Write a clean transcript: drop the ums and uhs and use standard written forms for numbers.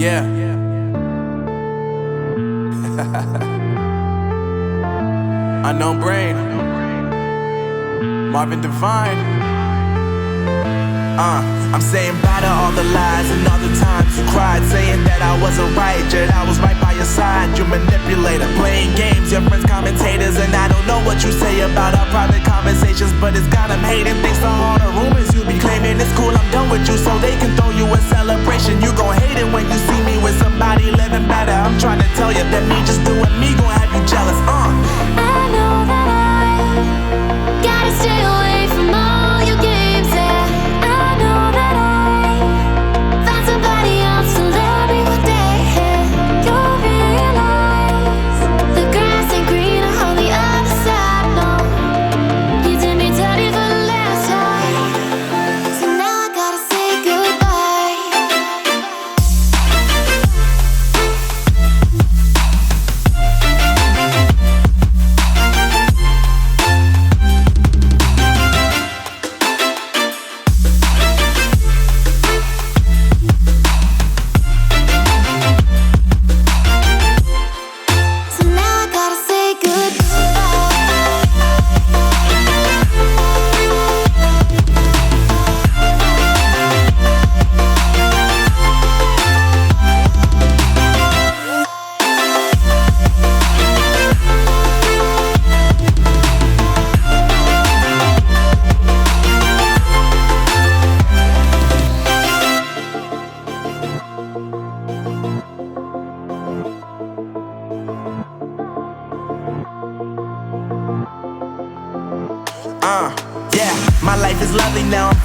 Yeah. Unknown Brain, Marvin Divine. I'm saying bye to all the lies and all the times you cried, saying that I wasn't right, yet I was right by your side. You manipulator, playing games, your friends commentators, and I don't know what you say about our private conversations, but it's got them hating. Thanks to all the rumors you be claiming. It's cool, I'm done with you, so they can throw you a celebration. You gon' hate it when you see me with somebody living better. I'm trying to tell you that me just doing me gon' have you jealous. I know that I gotta stay away from all your games, yeah. I know that I found somebody else to love me one day, yeah. You'll realize the grass ain't greener on the other side, no. You did me dirty for the last time, so now I gotta say goodbye. So now I gotta say Yeah, my life is lovely now. I'm